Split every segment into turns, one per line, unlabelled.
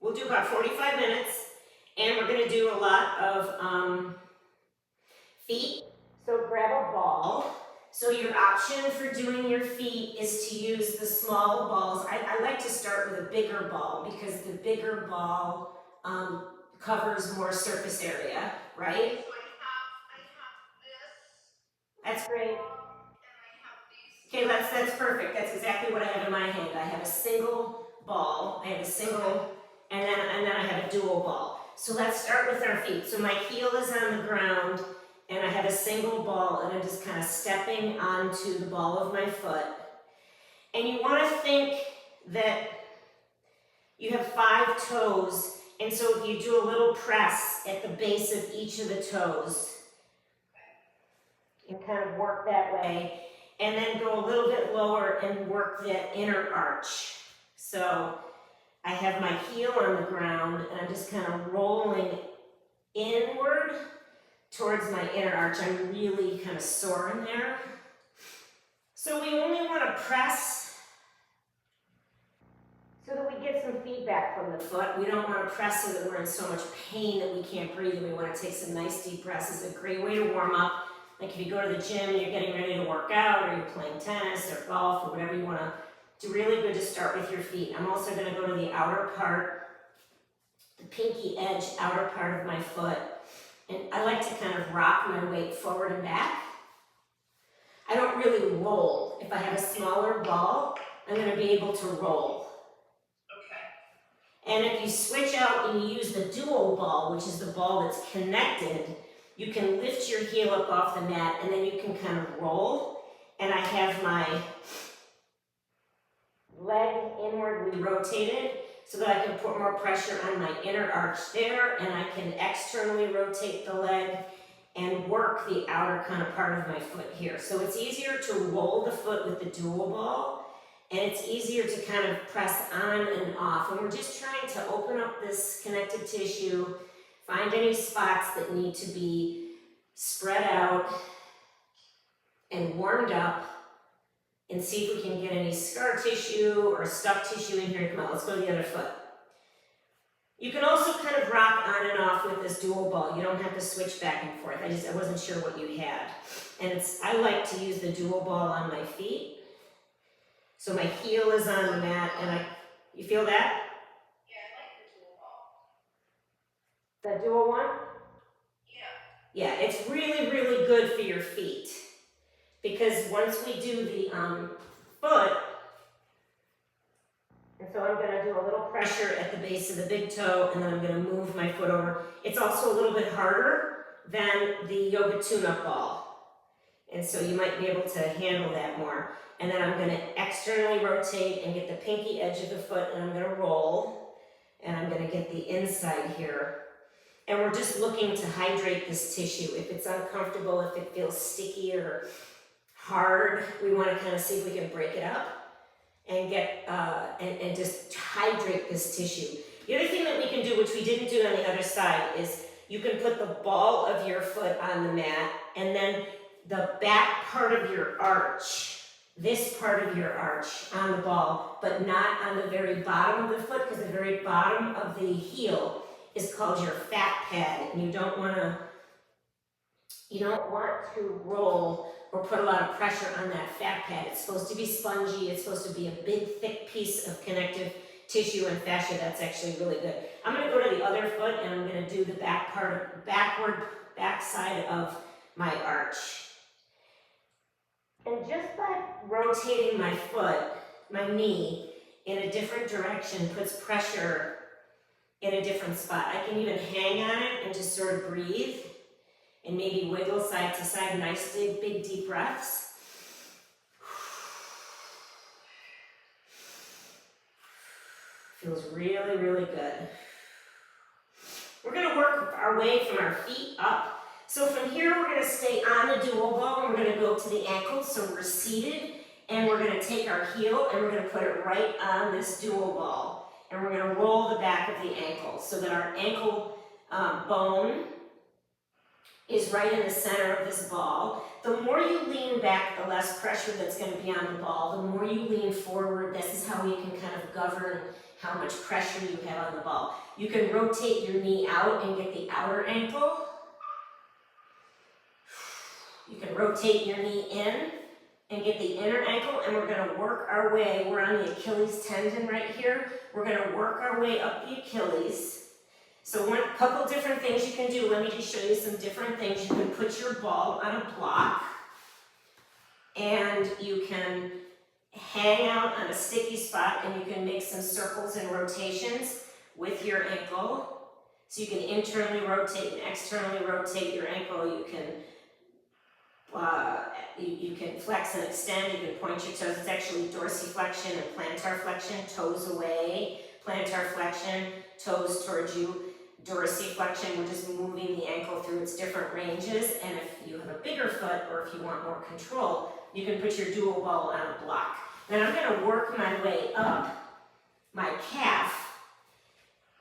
We'll do about 45 minutes, and we're gonna do a lot of feet. So grab a ball. So your option for doing your feet is to use the small balls. I like to start with a bigger ball because the bigger ball covers more surface area, right?
So I have this.
That's great.
And I have these.
Okay, that's perfect. That's exactly what I have in my hand. I have a single ball, I have a single, and then I have a dual ball. So let's start with our feet. So my heel is on the ground, and I have a single ball, and I'm just kind of stepping onto the ball of my foot. And you want to think that you have 5 toes, and so if you do a little press at the base of each of the toes, you kind of work that way, and then go a little bit lower and work that inner arch. So I have my heel on the ground, and I'm just kind of rolling inward towards my inner arch. I'm really kind of soaring there. So we only want to press so that we get some feedback from the foot. We don't want to press so that we're in so much pain that we can't breathe, and we want to take some nice deep breaths. It's a great way to warm up. Like if you go to the gym and you're getting ready to work out, or you're playing tennis or golf or whatever you want to do, really good to start with your feet. I'm also going to go to the outer part, the pinky edge outer part of my foot. And I like to kind of rock my weight forward and back. I don't really roll. If I have a smaller ball, I'm going to be able to roll.
Okay.
And if you switch out and you use the dual ball, which is the ball that's connected, you can lift your heel up off the mat, and then you can kind of roll. And I have my leg inwardly rotated so that I can put more pressure on my inner arch there, and I can externally rotate the leg and work the outer kind of part of my foot here. So it's easier to roll the foot with the dual ball, and it's easier to kind of press on and off. And we're just trying to open up this connective tissue, find any spots that need to be spread out and warmed up, and see if we can get any scar tissue or stuck tissue in here. Come on, let's go to the other foot. You can also kind of rock on and off with this dual ball. You don't have to switch back and forth. I wasn't sure what you had. And I like to use the dual ball on my feet. So my heel is on the mat, and you feel that?
Yeah, I like the dual ball.
The dual one?
Yeah.
Yeah, it's really, really good for your feet. Because once we do the foot, and so I'm going to do a little pressure at the base of the big toe, and then I'm going to move my foot over. It's also a little bit harder than the yoga tune-up ball. And so you might be able to handle that more. And then I'm going to externally rotate and get the pinky edge of the foot, and I'm going to roll. And I'm going to get the inside here. And we're just looking to hydrate this tissue. If it's uncomfortable, if it feels sticky or hard, we want to kind of see if we can break it up and get and just hydrate this tissue. The other thing that we can do, which we didn't do on the other side, is you can put the ball of your foot on the mat, and then the back part of your arch, this part of your arch on the ball, but not on the very bottom of the foot, because the very bottom of the heel is called your fat pad, and you don't want to roll or put a lot of pressure on that fat pad. It's supposed to be spongy. It's supposed to be a big, thick piece of connective tissue and fascia. That's actually really good. I'm going to go to the other foot, and I'm going to do the back side of my arch. And just by rotating my foot, my knee, in a different direction puts pressure in a different spot. I can even hang on it and just sort of breathe and maybe wiggle side to side, nice big deep breaths. Feels really, really good. We're going to work our way from our feet up. So from here, we're going to stay on the dual ball, and we're going to go to the ankles. So we're seated, and we're going to take our heel, and we're going to put it right on this dual ball. And we're going to roll the back of the ankle so that our ankle bone is right in the center of this ball. The more you lean back, the less pressure that's going to be on the ball. The more you lean forward, this is how you can kind of govern how much pressure you have on the ball. You can rotate your knee out and get the outer ankle. You can rotate your knee in and get the inner ankle, and we're going to work our way. We're on the Achilles tendon right here. We're going to work our way up the Achilles. So one couple different things you can do. Let me just show you some different things. You can put your ball on a block, and you can hang out on a sticky spot, and you can make some circles and rotations with your ankle. So you can internally rotate and externally rotate your ankle. You can flex and extend. You can point your toes. It's actually dorsiflexion and plantar flexion, toes away, plantar flexion, toes towards you. Dorsiflexion, we're just moving the ankle through its different ranges, and if you have a bigger foot or if you want more control, you can put your dual ball on a block. Then I'm going to work my way up my calf,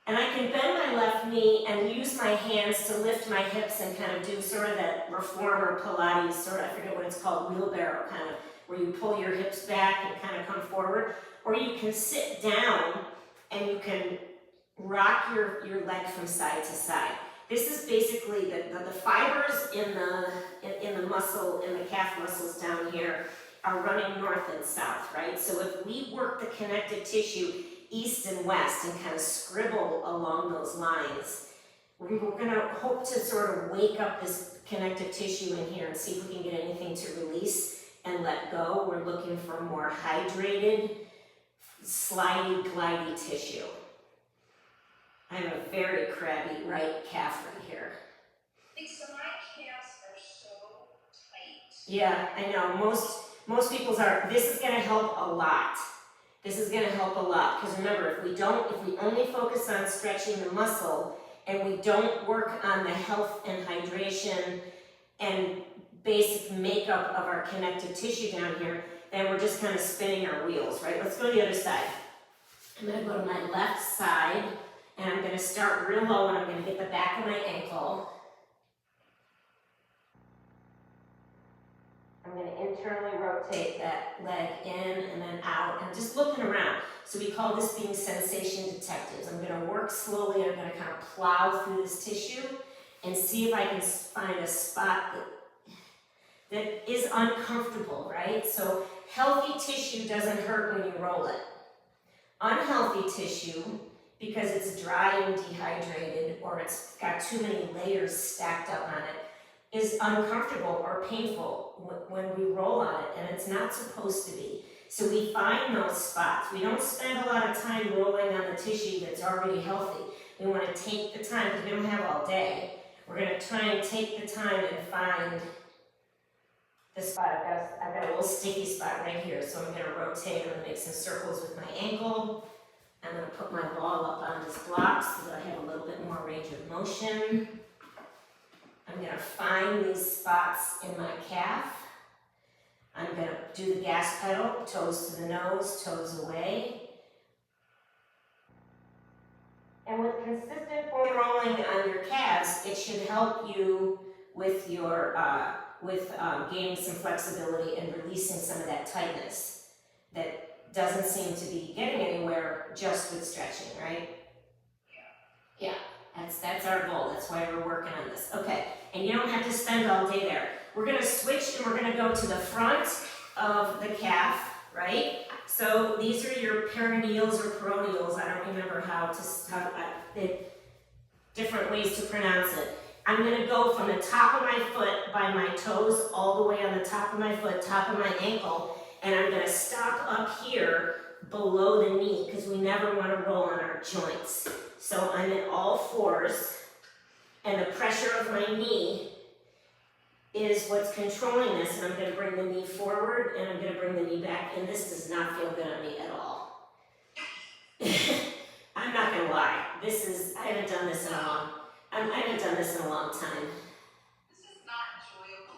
and I can bend my left knee and use my hands to lift my hips and kind of do sort of that reformer Pilates, sort of, I forget what it's called, wheelbarrow kind of, where you pull your hips back and kind of come forward, or you can sit down and you can rock your leg from side to side. This is basically the fibers in the muscle, in the calf muscles down here are running north and south, right? So if we work the connective tissue east and west and kind of scribble along those lines, we're going to hope to sort of wake up this connective tissue in here and see if we can get anything to release and let go. We're looking for more hydrated, slidey, glidey tissue. I have a very crabby right calf right here.
Lisa, my calves are so tight.
Yeah, I know. Most people's are. This is going to help a lot. This is going to help a lot because remember, if we only focus on stretching the muscle and we don't work on the health and hydration and basic makeup of our connective tissue down here, then we're just kind of spinning our wheels, right? Let's go to the other side. I'm going to go to my left side. And I'm going to start real low and I'm going to get the back of my ankle. I'm going to internally rotate that leg in and then out and just looking around. So we call this being sensation detectives. I'm going to work slowly and I'm going to kind of plow through this tissue and see if I can find a spot that is uncomfortable, right? So healthy tissue doesn't hurt when you roll it. Unhealthy tissue, because it's dry and dehydrated or it's got too many layers stacked up on it, is uncomfortable or painful when we roll on it, and it's not supposed to be. So we find those spots. We don't spend a lot of time rolling on the tissue that's already healthy. We want to take the time, because we don't have all day. We're going to try and take the time and find the spot. I've got a little sticky spot right here, so I'm going to rotate. I'm going to make some circles with my ankle. I'm going to put my ball up on this block so that I have a little bit more range of motion. I'm going to find these spots in my calf. I'm going to do the gas pedal, toes to the nose, toes away. And with consistent foam rolling on your calves, it should help you with your gaining some flexibility and releasing some of that tightness that doesn't seem to be getting anywhere just with stretching, right? Yeah, that's our goal. That's why we're working on this. Okay, and you don't have to spend all day there. We're going to switch and we're going to go to the front of the calf, right? So these are your perineals or peroneals. I don't remember the different ways to pronounce it. I'm going to go from the top of my foot by my toes all the way on the top of my foot, top of my ankle, and I'm going to stop up here below the knee because we never want to roll on our joints. So I'm in all fours, and the pressure of my knee is what's controlling this, and I'm going to bring the knee forward and I'm going to bring the knee back, and this does not feel good on me at all. I'm not going to lie. I haven't done this in a long time.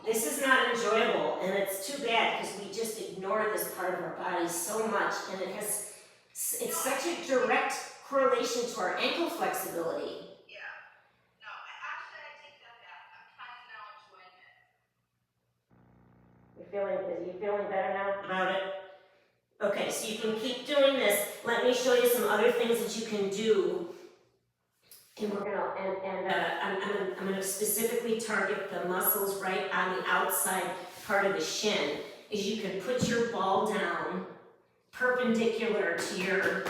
This is not enjoyable, and it's too bad because we just ignore this part of our body so much, and it's such a direct correlation to our ankle flexibility.
Yeah. No, actually I take that back. I'm trying now
you feeling better now about it? Okay, so you can keep doing this. Let me show you some other things that you can do. And we're gonna, I'm gonna specifically target the muscles right on the outside part of the shin. Is you can put your ball down perpendicular to your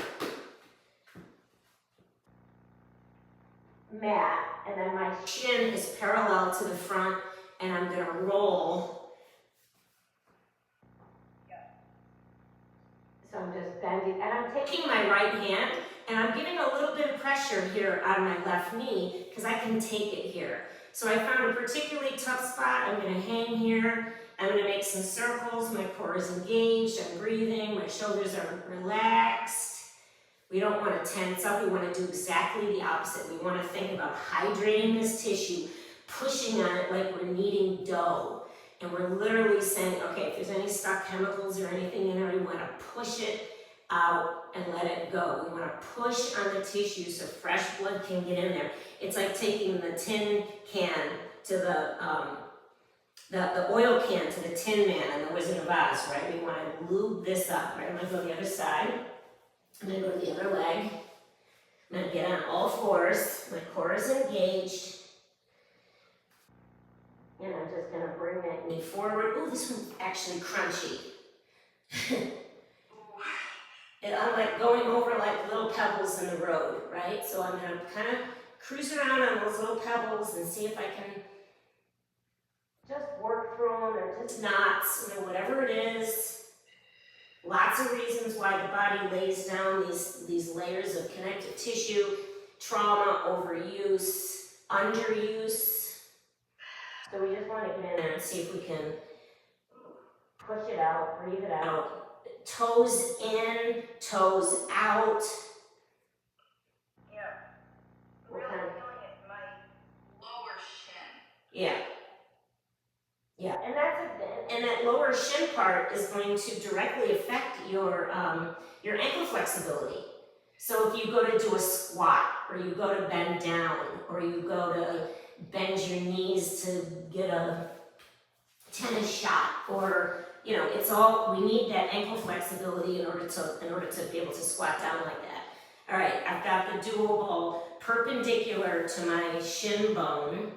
mat, and then my shin is parallel to the front, and I'm gonna roll. So I'm just bending, and I'm taking my right hand, and I'm giving a little bit of pressure here on my left knee, because I can take it here. So I found a particularly tough spot. I'm gonna hang here. I'm gonna make some circles. My core is engaged, I'm breathing, my shoulders are relaxed. We don't want to tense up, we want to do exactly the opposite. We want to think about hydrating this tissue, pushing on it like we're kneading dough. And we're literally saying, okay, if there's any stuck chemicals or anything in there, we want to push it out and let it go. We want to push on the tissue so fresh blood can get in there. It's like taking the tin can to the oil can to the Tin Man in The Wizard of Oz, right? We want to lube this up, right? I'm going to go to the other side. I'm going to go to the other leg. I'm going to get on all fours. My core is engaged. And I'm just going to bring that knee forward. Ooh, this one's actually crunchy. And I'm like going over like little pebbles in the road, right? So I'm going to kind of cruise around on those little pebbles and see if I can just work through them, or just knots, whatever it is. Lots of reasons why the body lays down these layers of connective tissue: trauma, overuse, underuse. So we just want to get in there and see if we can push it out, breathe it out. Toes in, toes out.
Yeah. Really feeling it in my lower shin.
Yeah. Yeah, and that lower shin part is going to directly affect your ankle flexibility. So if you go to do a squat, or you go to bend down, or you go to bend your knees to get a tennis shot, or it's all, we need that ankle flexibility in order to be able to squat down like that. All right, I've got the dual ball perpendicular to my shin bone,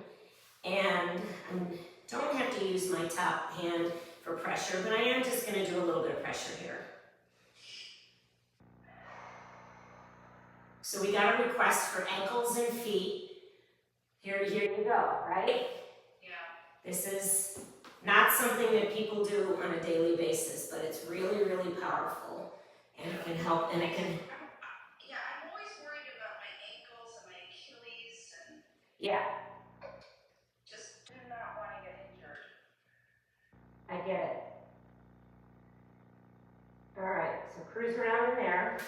and I don't have to use my top hand for pressure, but I am just going to do a little bit of pressure here. So we got a request for ankles and feet. Here you go, right?
Yeah.
This is not something that people do on a daily basis, but it's really, really powerful, and it can help, and it can...
Yeah, I'm always worried about my ankles and my Achilles, and...
Yeah.
Just do not want to get injured.
I get it. All right, so cruise around in there.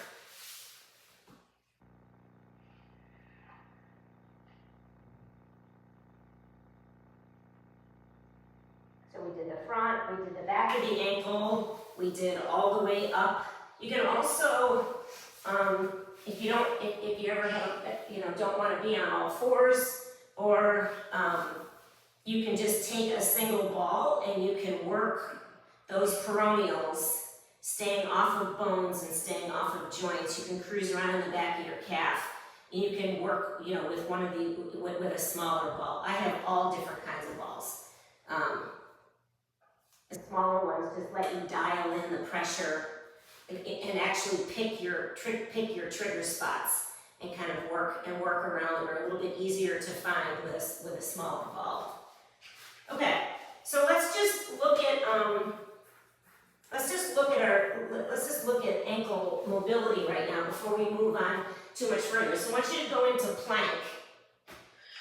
So we did the front, we did the back of the ankle, we did all the way up. You can also, if you ever have, don't want to be on all fours, or you can just take a single ball and you can work those peroneals, staying off of bones and staying off of joints. You can cruise around in the back of your calf. And you can work, with a smaller ball. I have all different kinds of balls. The smaller ones just let you dial in the pressure and actually pick your trigger spots and kind of work around them. Are a little bit easier to find with a smaller ball. Okay, so let's just look at ankle mobility right now before we move on too much further. So I want you to go into plank.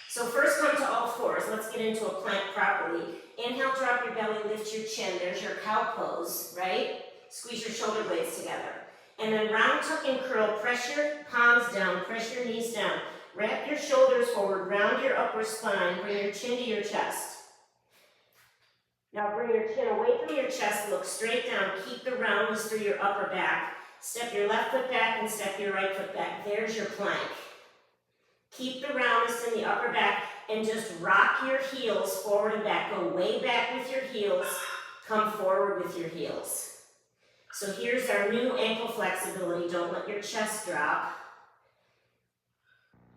So first come to all fours. Let's get into a plank properly. Inhale, drop your belly, lift your chin. There's your cow pose, right? Squeeze your shoulder blades together. And then round tuck and curl, press your palms down, press your knees down. Wrap your shoulders forward, round your upper spine, bring your chin to your chest. Now bring your chin away from your chest, look straight down, keep the roundness through your upper back. Step your left foot back and step your right foot back. There's your plank. Keep the roundness in the upper back and just rock your heels forward and back. Go way back with your heels. come forward with your heels. So here's our new ankle flexibility. Don't let your chest drop.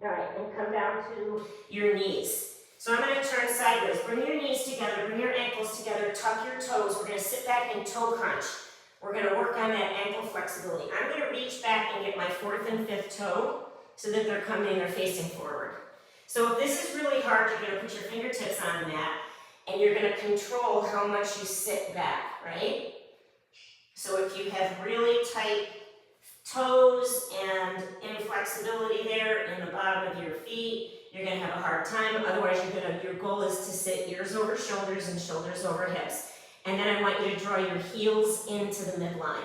All right, and come down to your knees. So I'm going to turn sideways. Bring your knees together, bring your ankles together, tuck your toes. We're going to sit back and toe crunch. We're going to work on that ankle flexibility. I'm going to reach back and get my fourth and fifth toe so that they're coming or facing forward. So if this is really hard, you're going to put your fingertips on the mat and you're going to control how much you sit back, right? So if you have really tight toes and inflexibility there in the bottom of your feet, you're going to have a hard time. Otherwise, your goal is to sit ears over shoulders and shoulders over hips. And then I want you to draw your heels into the midline.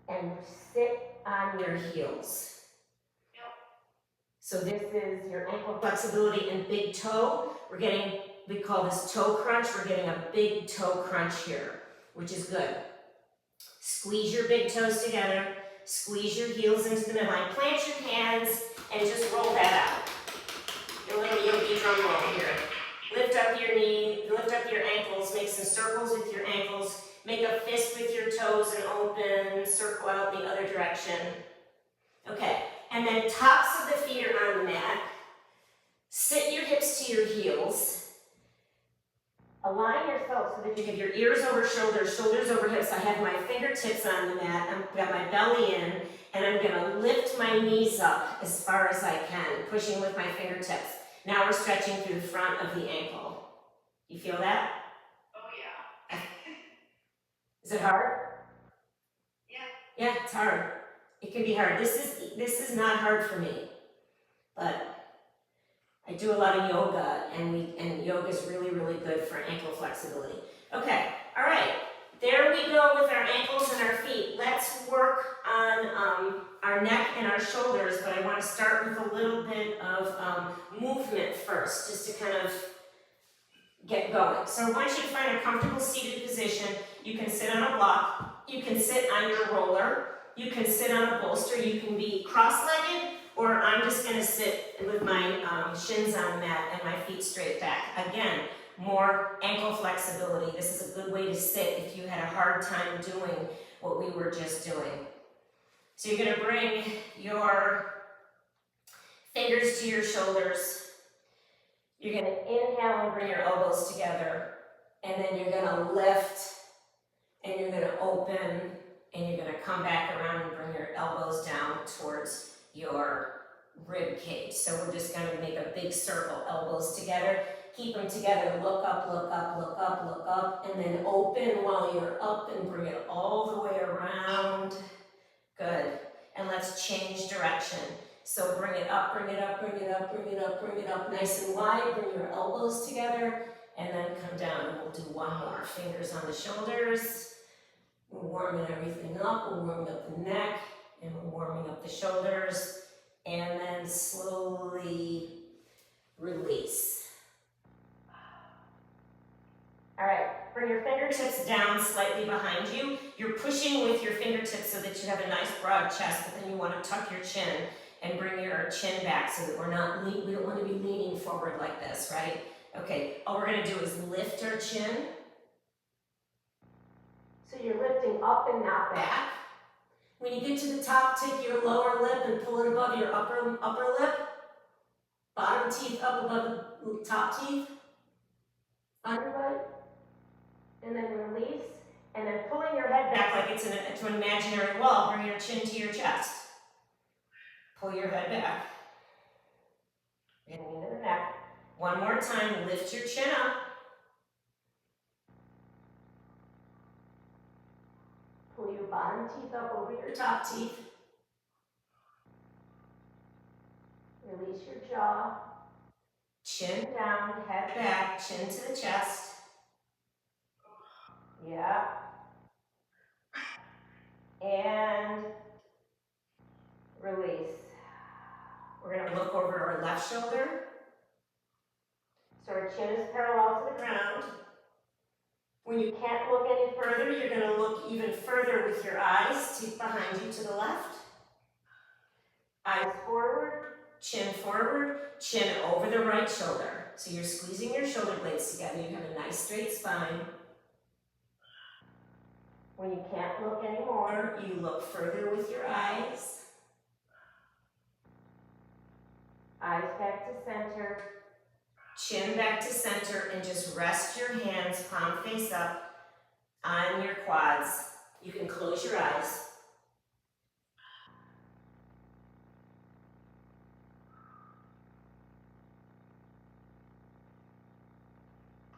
And sit on your heels. So this is your ankle flexibility and big toe. We call this toe crunch. We're getting a big toe crunch here, which is good. Squeeze your big toes together. Squeeze your heels into the midline. Plant your hands and just roll that out. Your little yogi drum roll here. Lift up your knee, lift up your ankles, make some circles with your ankles, make a fist with your toes and open, circle out the other direction. Okay, and then tops of the feet are on the mat. Sit your hips to your heels. Align yourself so that you have your ears over shoulders, shoulders over hips. I have my fingertips on the mat, I've got my belly in, and I'm gonna lift my knees up as far as I can, pushing with my fingertips. Now we're stretching through the front of the ankle. You feel that?
Oh yeah.
Is it hard?
Yeah.
Yeah, it's hard. It can be hard. This is not hard for me, but I do a lot of yoga, and yoga is really, really good for ankle flexibility. Okay, all right. There we go with our ankles and our feet. Let's work on our neck and our shoulders, but I want to start with a little bit of movement first, just to kind of get going. So I want you to find a comfortable seated position. You can sit on a block, you can sit on your roller, you can sit on a bolster, you can be cross-legged, or I'm just going to sit with my shins on the mat and my feet straight back. Again, more ankle flexibility. This is a good way to sit if you had a hard time doing what we were just doing. So you're going to bring your fingers to your shoulders. You're going to inhale and bring your elbows together. And then you're going to lift and you're going to open and you're going to come back around and bring your elbows down towards your rib cage. So we're just going to make a big circle, elbows together. Keep them together, look up, look up, look up, look up, and then open while you're up and bring it all the way around. Good. And let's change direction. So bring it up, bring it up, bring it up, bring it up, bring it up nice and wide. Bring your elbows together and then come down. And we'll do one more. Fingers on the shoulders. We're warming everything up. We're warming up the neck and we're warming up the shoulders. And then slowly release. All right, bring your fingertips down slightly behind you. You're pushing with your fingertips so that you have a nice broad chest, but then you want to tuck your chin and bring your chin back so that we don't want to be leaning forward like this, right? Okay, all we're going to do is lift our chin. So you're lifting up and not back. When you get to the top, take your lower lip and pull it above your upper lip. Bottom teeth up above the top teeth. Underbite. And then release. And then pulling your head back like it's to an imaginary wall. Bring your chin to your chest. Pull your head back. Getting into the neck. One more time. Lift your chin up. Pull your bottom teeth up over your top teeth. Release your jaw. Chin down, head back, chin to the chest. Yeah. And release. We're going to look over our left shoulder. So our chin is parallel to the ground. When you can't look any further, you're going to look even further with your eyes, teeth behind you to the left. Eyes forward, chin over the right shoulder. So you're squeezing your shoulder blades together. You have a nice straight spine. When you can't look anymore, you look further with your eyes. Eyes back to center. Chin back to center, and just rest your hands, palm face up, on your quads. You can close your eyes.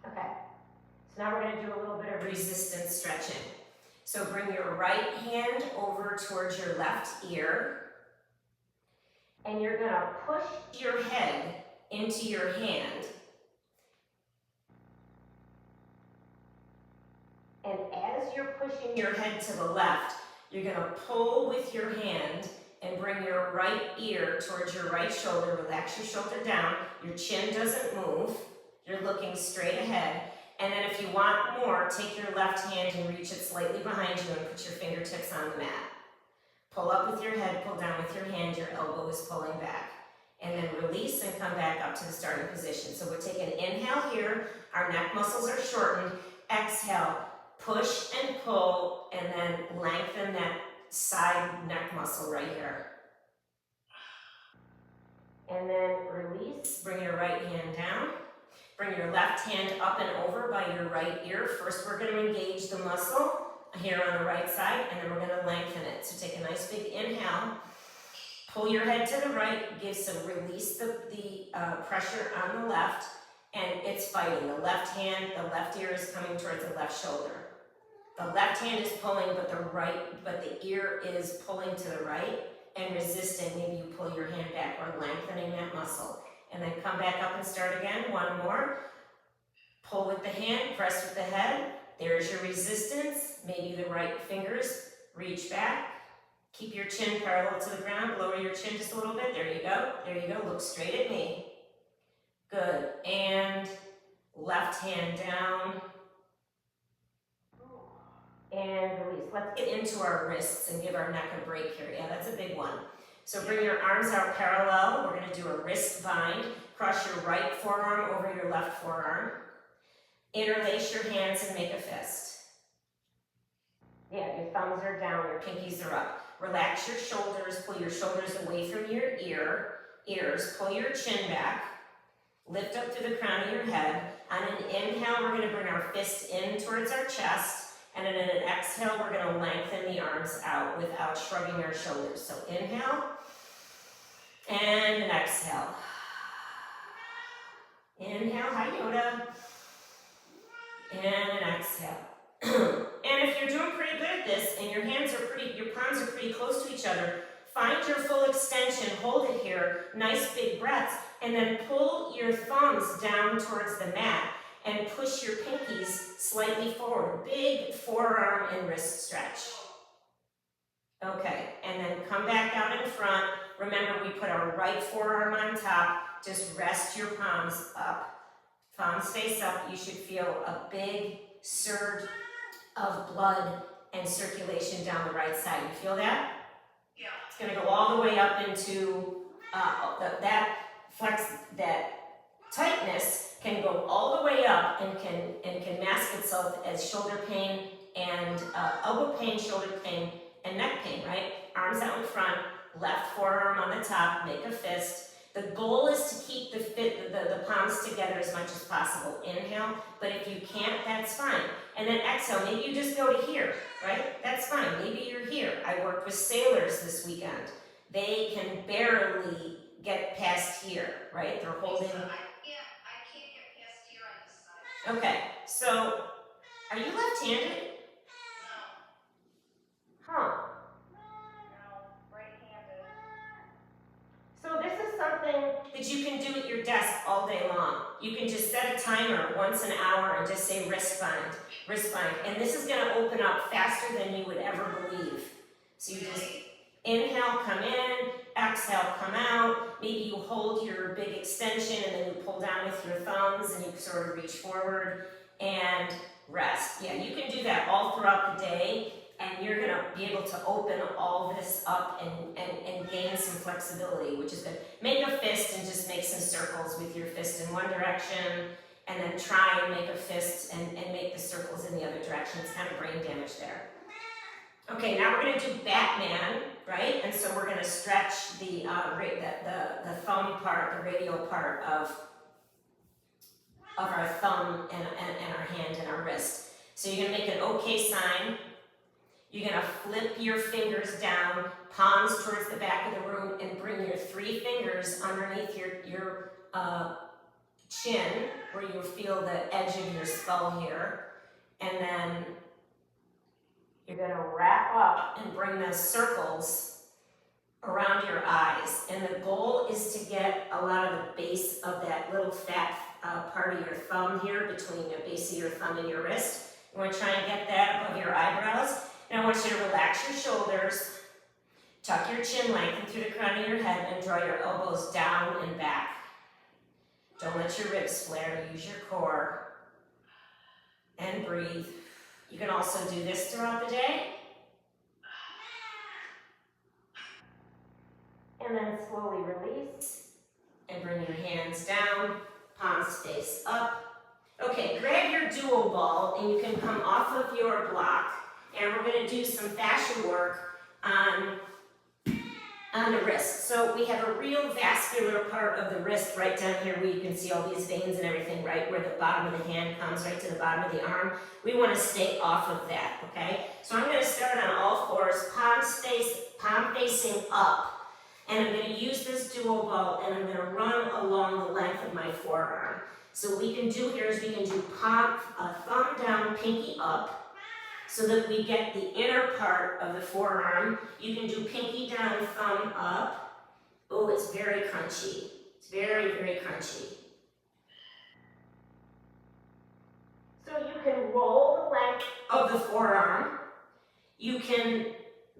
Okay, so now we're going to do a little bit of resistance stretching. So bring your right hand over towards your left ear, and you're going to push your head into your hand. And as you're pushing your head to the left, you're going to pull with your hand and bring your right ear towards your right shoulder. Relax your shoulder down. Your chin doesn't move. You're looking straight ahead. And then if you want more, take your left hand and reach it slightly behind you and put your fingertips on the mat. Pull up with your head, pull down with your hand. Your elbow is pulling back. And then release and come back up to the starting position. So we're taking an inhale here. Our neck muscles are shortened. Exhale. Push and pull, and then lengthen that side neck muscle right here. And then release, bring your right hand down. Bring your left hand up and over by your right ear. First, we're going to engage the muscle here on the right side, and then we're going to lengthen it. So take a nice big inhale. Pull your head to the right, give some release the pressure on the left, and it's fighting. The left ear is coming towards the left shoulder. The left hand is pulling, but the ear is pulling to the right and resisting. Maybe you pull your hand back or lengthening that muscle. And then come back up and start again. One more. Pull with the hand, press with the head. There's your resistance. Maybe the right fingers reach back. Keep your chin parallel to the ground. Lower your chin just a little bit. There you go. There you go. Look straight at me. Good. And left hand down. And release. Let's get into our wrists and give our neck a break here. Yeah, that's a big one. So bring your arms out parallel. We're going to do a wrist bind. Cross your right forearm over your left forearm. Interlace your hands and make a fist. Yeah, your thumbs are down, your pinkies are up. Relax your shoulders. Pull your shoulders away from your ears. Pull your chin back. Lift up through the crown of your head. On an inhale, we're going to bring our fist in towards our chest. And in an exhale, we're going to lengthen the arms out without shrugging our shoulders. So inhale and an exhale. Inhale, hi Yoda. And an exhale. And if you're doing pretty good at this and your palms are pretty close to each other, find your full extension, hold it here, nice big breaths, and then pull your thumbs down towards the mat. And push your pinkies slightly forward. Big forearm and wrist stretch. Okay, and then come back out in front. Remember, we put our right forearm on top. Just rest your palms up. Palms face up. You should feel a big surge of blood and circulation down the right side. You feel that?
Yeah.
It's going to go all the way up into that tightness can go all the way up and can mask itself as shoulder pain and elbow pain, shoulder pain, and neck pain, right? Arms out in front, left forearm on the top, make a fist. The goal is to keep the palms together as much as possible. Inhale, but if you can't, that's fine. And then exhale, maybe you just go to here, right? That's fine, maybe you're here. I worked with sailors this weekend. They can barely get past here, right? They're holding... Okay, so are you left-handed?
No.
Huh.
No, right-handed.
So this is something that you can do at your desk all day long. You can just set a timer once an hour and just say wrist bind. And this is going to open up faster than you would ever believe. So you just inhale, come in, exhale, come out. Maybe you hold your big extension and then you pull down with your thumbs and you sort of reach forward and rest. Yeah, you can do that all throughout the day and you're going to be able to open all this up and gain some flexibility, which is good. Make a fist and just make some circles with your fist in one direction and then try and make a fist and make the circles in the other direction. It's kind of brain damage there. Okay, now we're gonna do Batman, right? And so we're gonna stretch the thumb part, the radial part of our thumb and our hand and our wrist. So you're gonna make an okay sign. You're gonna flip your fingers down, palms towards the back of the room, and bring your 3 fingers underneath your chin, where you feel the edge of your skull here. And then you're gonna wrap up and bring those circles around your eyes. And the goal is to get a lot of the base of that little fat part of your thumb here, between the base of your thumb and your wrist. You wanna try and get that above your eyebrows. And I want you to relax your shoulders, tuck your chin, lengthen through the crown of your head, and draw your elbows down and back. Don't let your ribs flare, use your core, and breathe. You can also do this throughout the day. And then slowly release, and bring your hands down, palms face up. Okay, grab your dual ball, and you can come off of your block, and we're gonna do some fascia work on the wrist. So we have a real vascular part of the wrist right down here where you can see all these veins and everything, right where the bottom of the hand comes right to the bottom of the arm. We want to stay off of that, okay? So I'm going to start on all fours, palm facing up. And I'm going to use this dual ball, and I'm going to run along the length of my forearm. So what we can do here is we can do thumb down, pinky up, so that we get the inner part of the forearm. You can do pinky down, thumb up. Oh, it's very crunchy. It's very, very crunchy. So you can roll the length of the forearm. You can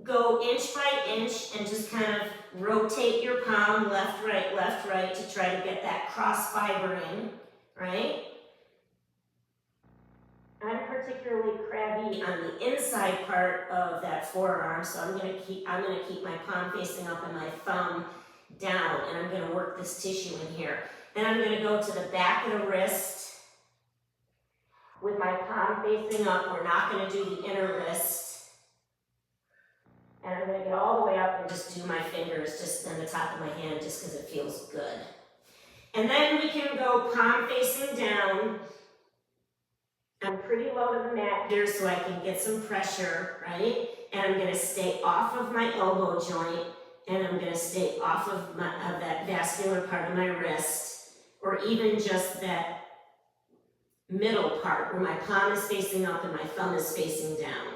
go inch by inch and just kind of rotate your palm left, right, to try to get that cross fiber in, right? I'm particularly crabby on the inside part of that forearm, so I'm gonna keep my palm facing up and my thumb down, and I'm gonna work this tissue in here. Then I'm gonna go to the back of the wrist with my palm facing up. We're not gonna do the inner wrist. And I'm gonna get all the way up and just do my fingers just on the top of my hand, just because it feels good. And then we can go palm facing down. I'm pretty low to the mat here so I can get some pressure, right? And I'm gonna stay off of my elbow joint, and I'm gonna stay off of that vascular part of my wrist, or even just that middle part where my palm is facing up and my thumb is facing down.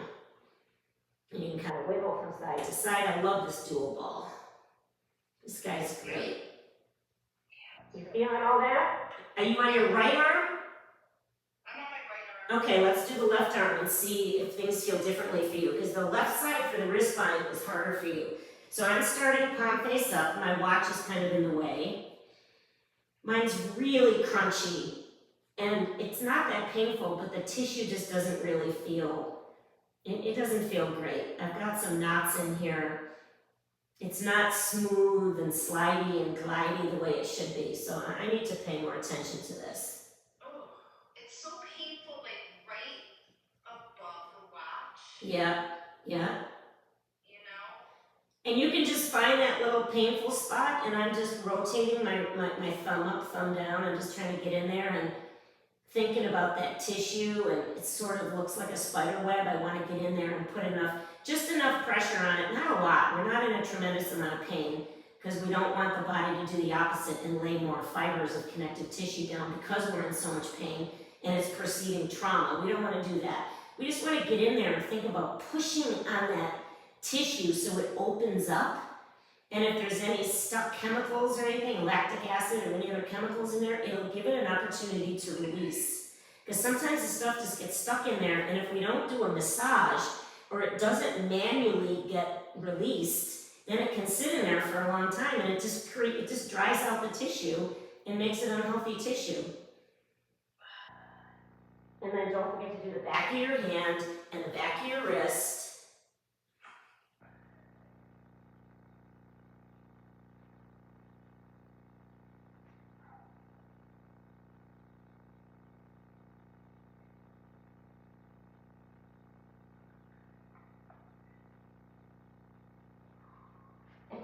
And you can kind of wiggle from side to side. I love this dual ball. This guy's great. You feeling all that? Are you on your right arm? Okay, let's do the left arm and see if things feel differently for you, because the left side for the wrist bind is harder for you. So I'm starting palm face up. My watch is kind of in the way. Mine's really crunchy, and it's not that painful, but the tissue just doesn't really feel, it doesn't feel great. I've got some knots in here. It's not smooth and slidey and glidey the way it should be, so I need to pay more attention to this. Yeah, yeah.
You know?
And you can just find that little painful spot, and I'm just rotating my thumb up, thumb down. I'm just trying to get in there and thinking about that tissue, and it sort of looks like a spider web. I want to get in there and put just enough pressure on it, not a lot. We're not in a tremendous amount of pain, because we don't want the body to do the opposite and lay more fibers of connective tissue down because we're in so much pain and it's perceiving trauma. We don't want to do that. We just want to get in there and think about pushing on that tissue so it opens up. And if there's any stuck chemicals or anything, lactic acid or any other chemicals in there, it'll give it an opportunity to release. Because sometimes the stuff just gets stuck in there, and if we don't do a massage or it doesn't manually get released, then it can sit in there for a long time, and it just dries out the tissue and makes it unhealthy tissue. And then don't forget to do the back of your hand and the back of your wrist.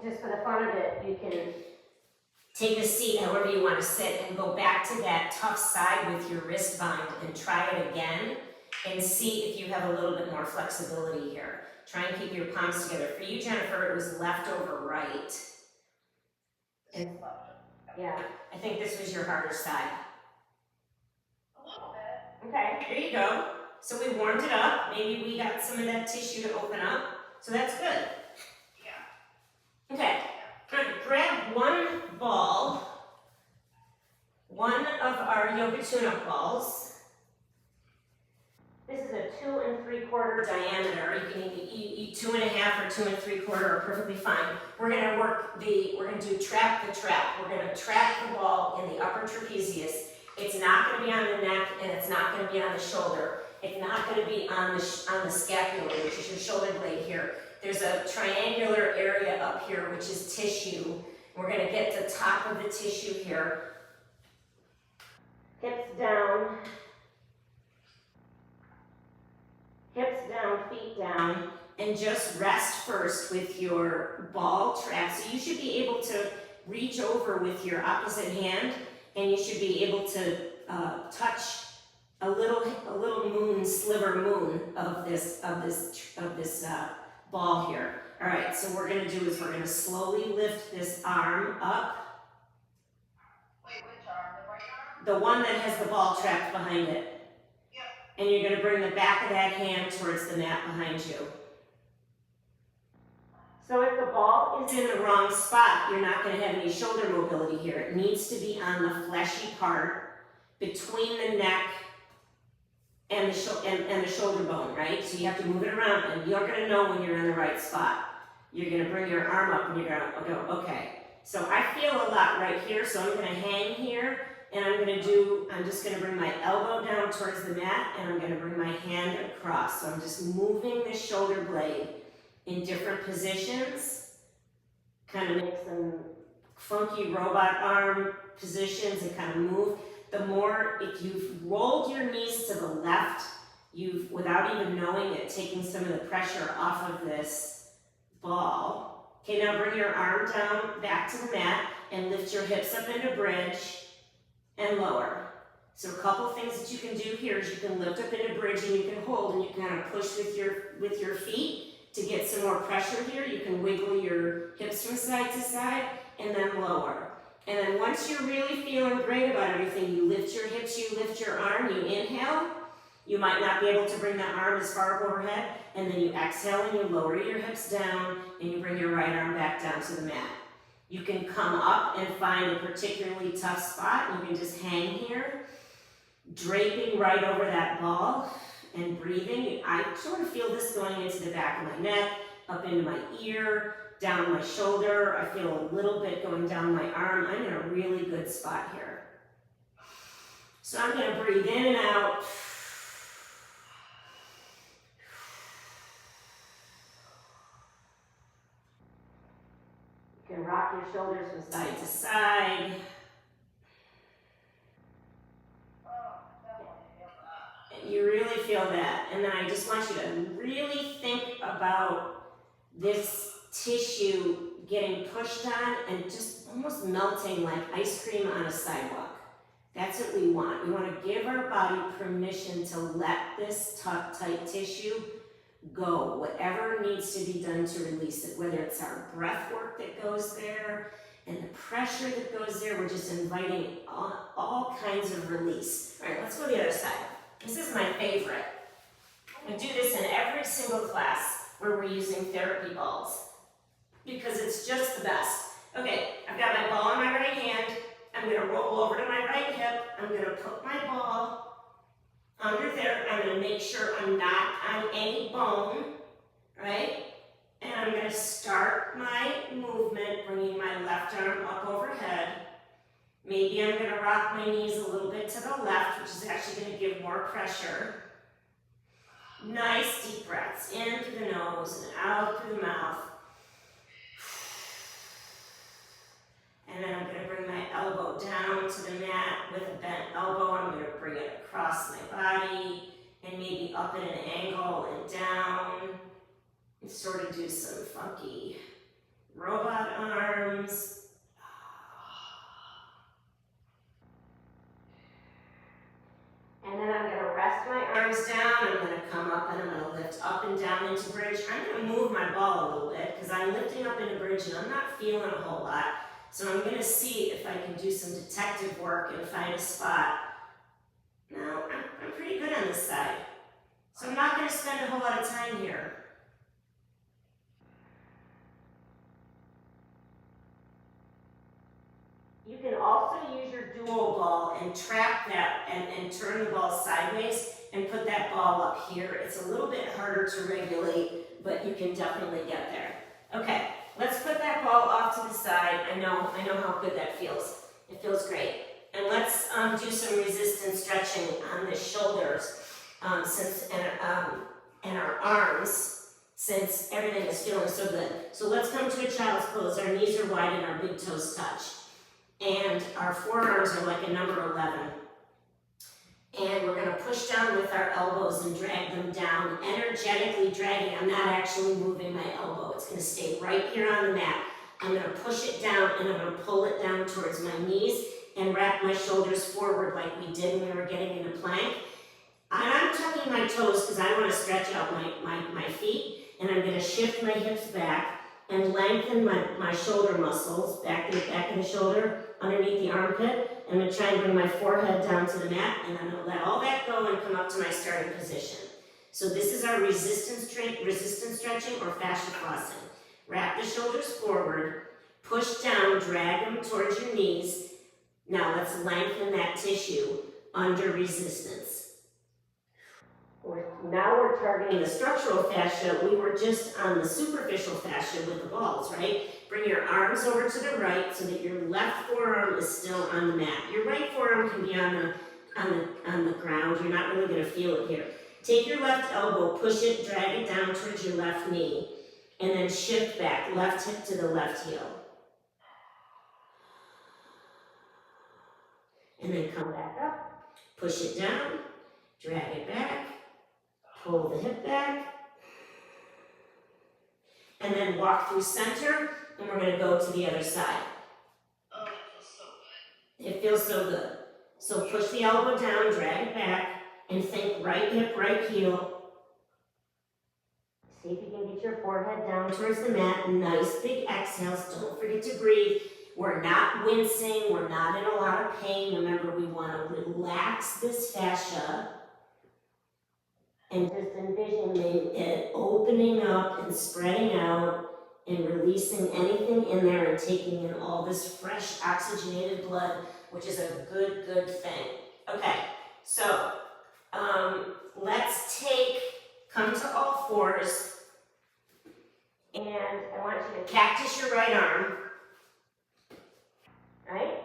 just for the fun of it, you can take a seat however you want to sit and go back to that tough side with your wrist bind and try it again and see if you have a little bit more flexibility here. Try and keep your palms together. For you, Jennifer, it was left over right. And yeah, I think this was your harder side.
A little bit.
Okay, here you go. So we warmed it up. Maybe we got some of that tissue to open up. So that's good.
Yeah.
Okay, all right, grab one ball, one of our yoga tune-up balls. This is a 2 3/4 diameter. You can eat 2 1/2 or 2 3/4 are perfectly fine. We're gonna do trap the trap. We're gonna trap the ball in the upper trapezius. It's not gonna be on the neck and it's not gonna be on the shoulder. It's not gonna be on the scapula, which is your shoulder blade here. There's a triangular area up here, which is tissue. We're gonna get the top of the tissue here. Hips down, feet down, and just rest first with your ball trap. So you should be able to reach over with your opposite hand, and you should be able to touch a little moon, sliver moon of this ball here. All right, so what we're gonna do is we're gonna slowly lift this arm up.
Wait, which arm? The right arm?
The one that has the ball trapped behind it.
Yep.
And you're gonna bring the back of that hand towards the mat behind you. So if the ball is in the wrong spot, you're not gonna have any shoulder mobility here. It needs to be on the fleshy part between the neck and the shoulder bone, right? So you have to move it around, and you're gonna know when you're in the right spot. You're gonna bring your arm up and you're gonna go, okay. So I feel a lot right here, so I'm gonna hang here, and I'm just gonna bring my elbow down towards the mat, and I'm gonna bring my hand across. So I'm just moving the shoulder blade in different positions, kind of make some funky robot arm positions and kind of move. The more, if you've rolled your knees to the left, you've, without even knowing it, taking some of the pressure off of this ball. Okay, now bring your arm down back to the mat and lift your hips up into bridge and lower. So a couple things that you can do here is you can lift up into bridge and you can hold and you can kind of push with your feet to get some more pressure here. You can wiggle your hips from side to side and then lower. And then once you're really feeling great about everything, you lift your hips, you lift your arm, you inhale. You might not be able to bring the arm as far overhead, and then you exhale and you lower your hips down and you bring your right arm back down to the mat. You can come up and find a particularly tough spot, and you can just hang here, draping right over that ball and breathing. I sort of feel this going into the back of my neck, up into my ear, down my shoulder. I feel a little bit going down my arm. I'm in a really good spot here. So I'm going to breathe in and out. You can rock your shoulders from side to side. You really feel that. And then I just want you to really think about this tissue getting pushed on and just almost melting like ice cream on a sidewalk. That's what we want. We want to give our body permission to let this tight tissue go. Whatever needs to be done to release it, whether it's our breath work that goes there and the pressure that goes there, we're just inviting all kinds of release. All right, let's go to the other side. This is my favorite. I do this in every single class where we're using therapy balls because it's just the best. Okay, I've got my ball in my right hand. I'm going to roll over to my right hip. I'm going to put my ball under there. I'm going to make sure I'm not on any bone, right? And I'm going to start my movement, bringing my left arm up overhead. Maybe I'm going to rock my knees a little bit to the left, which is actually going to give more pressure. Nice deep breaths in through the nose and out through the mouth. And then I'm going to bring my elbow down to the mat with a bent elbow. I'm going to bring it across my body and maybe up at an angle and down and sort of do some funky Robot arms. And then I'm gonna rest my arms down, I'm gonna come up and I'm gonna lift up and down into bridge. I'm gonna move my ball a little bit because I'm lifting up into bridge and I'm not feeling a whole lot. So I'm gonna see if I can do some detective work and find a spot. No, I'm pretty good on this side. So I'm not gonna spend a whole lot of time here. You can also use your dual ball and trap that and turn the ball sideways and put that ball up here. It's a little bit harder to regulate, but you can definitely get there. Okay, let's put that ball off to the side. I know how good that feels. It feels great. And let's do some resistance stretching on the shoulders and our arms, since everything is feeling so good. So let's come to a child's pose. Our knees are wide and our big toes touch. And our forearms are like a number 11. And we're gonna push down with our elbows and drag them down, energetically dragging. I'm not actually moving my elbow. It's gonna stay right here on the mat. I'm gonna push it down and I'm gonna pull it down towards my knees and wrap my shoulders forward like we did when we were getting into plank. I'm tucking my toes because I wanna stretch out my feet, and I'm gonna shift my hips back and lengthen my shoulder muscles, back in the shoulder, underneath the armpit. I'm gonna try and bring my forehead down to the mat, and I'm gonna let all that go and come up to my starting position. So this is our resistance stretching or fascia flossing. Wrap the shoulders forward, push down, drag them towards your knees. Now let's lengthen that tissue under resistance. Now we're targeting the structural fascia. We were just on the superficial fascia with the balls, right? Bring your arms over to the right so that your left forearm is still on the mat. Your right forearm can be on the ground. You're not really going to feel it here. Take your left elbow, push it, drag it down towards your left knee, and then shift back, left hip to the left heel. And then come back up, push it down, drag it back, pull the hip back, and then walk through center, and we're going to go to the other side.
Oh, it feels so good.
It feels so good. So push the elbow down, drag it back, and think right hip, right heel. See if you can get your forehead down towards the mat. Nice big exhales. Don't forget to breathe. We're not wincing. We're not in a lot of pain. Remember, we want to relax this fascia and just envision it opening up and spreading out and releasing anything in there and taking in all this fresh oxygenated blood, which is a good thing. Okay, so let's come to all fours, and I want you to cactus your right arm, right?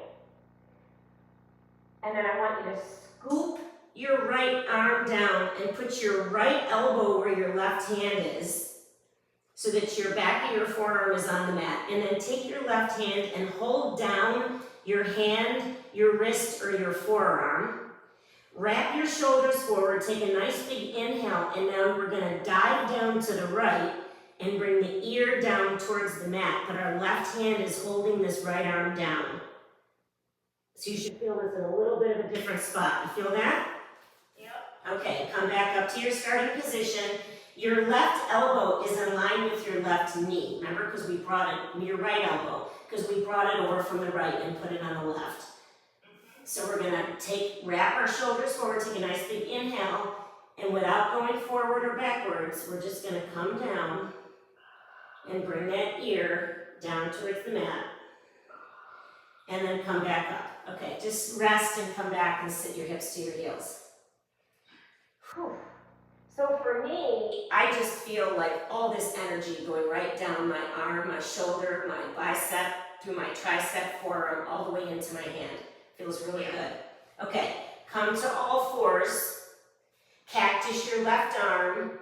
And then I want you to scoop your right arm down and put your right elbow where your left hand is so that your back of your forearm is on the mat. And then take your left hand and hold down your hand, your wrist, or your forearm. Wrap your shoulders forward, take a nice big inhale, and now we're gonna dive down to the right and bring the ear down towards the mat, but our left hand is holding this right arm down. So you should feel this in a little bit of a different spot. You feel that?
Yep.
Okay, come back up to your starting position. Your left elbow is in line with your left knee. Remember, because we brought it, your right elbow, because we brought it over from the right and put it on the left. So we're gonna wrap our shoulders forward, take a nice big inhale, and without going forward or backwards, we're just gonna come down and bring that ear down towards the mat, and then come back up. Okay, just rest and come back and sit your hips to your heels. Whew. So for me, I just feel like all this energy going right down my arm, my shoulder, my bicep, through my tricep, forearm, all the way into my hand. Feels really good. Okay, come to all fours. Cactus your left arm.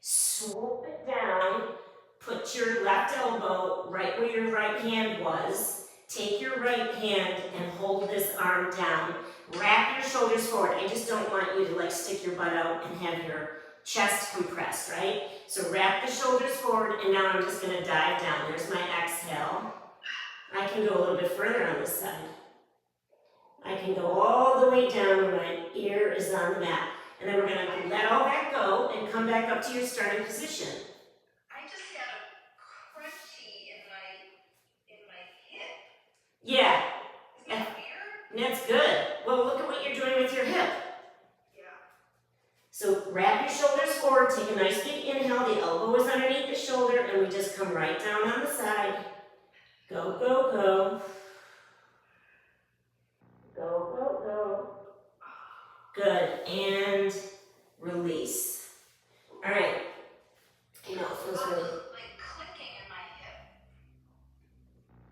Swoop it down. Put your left elbow right where your right hand was. Take your right hand and hold this arm down. Wrap your shoulders forward. I just don't want you to like stick your butt out and have your chest compressed, right? So wrap the shoulders forward, and now I'm just gonna dive down. There's my exhale. I can go a little bit further on this side. I can go all the way down where my ear is on the mat. And then we're gonna let all that go and come back up to your starting position.
I just had a crunchy in my hip.
Yeah,
Is that weird?
that's good. Well, look at what you're doing with your hip.
Yeah.
So wrap your shoulders forward, take a nice big inhale, the elbow is underneath the shoulder, and we just come right down on the side. Go, go, go. Go, go, go. Good, and release. All right. You know, it feels really...
Like clicking in my hip.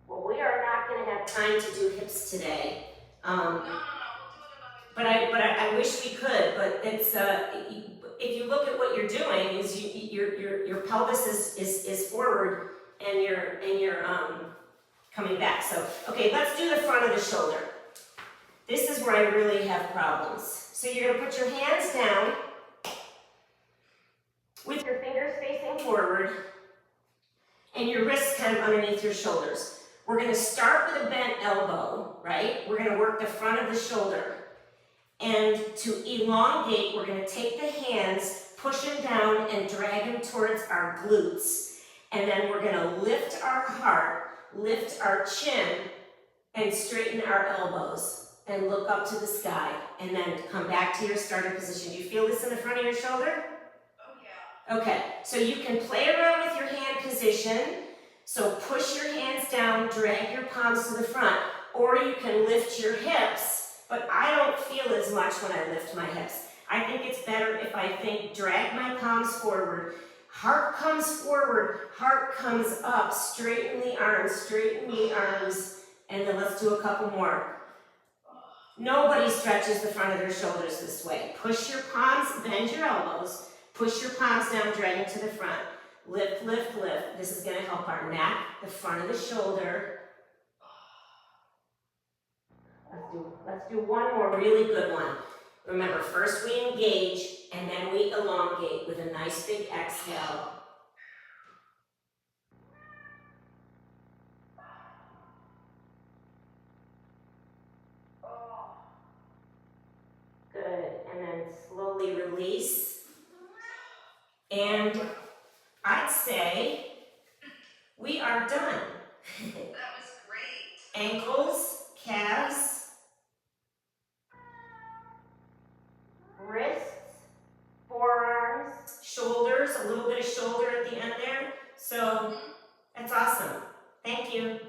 Well, we are not going to have time to do hips today.
No, we'll do it another
But I wish we could. But it's if you look at what you're doing, is your pelvis is forward and you're coming back. So okay, let's do the front of the shoulder. This is where I really have problems. So you're going to put your hands down with your fingers facing forward and your wrists kind of underneath your shoulders. We're going to start with a bent elbow, right? We're going to work the front of the shoulder. And to elongate, we're going to take the hands, push them down, and drag them towards our glutes. And then we're going to lift our heart, lift our chin, and straighten our elbows. And look up to the sky. And then come back to your starting position. Do you feel this in the front of your shoulder?
Oh, yeah.
Okay, so you can play around with your hand position. So push your hands down, drag your palms to the front, or you can lift your hips, but I don't feel as much when I lift my hips. I think it's better if I drag my palms forward, heart comes forward, heart comes up, straighten the arms, and then let's do a couple more. Nobody stretches the front of their shoulders this way. Push your palms, bend your elbows, push your palms down, drag them to the front. Lift, lift, lift. This is going to help our neck, the front of the shoulder. Let's do one more really good one. Remember, first we engage, and then we elongate with a nice big exhale. Good, and then slowly release. And I'd say we are done.
That was great.
Ankles, calves, wrists, forearms, shoulders, a little bit of shoulder at the end there. So that's awesome. Thank you.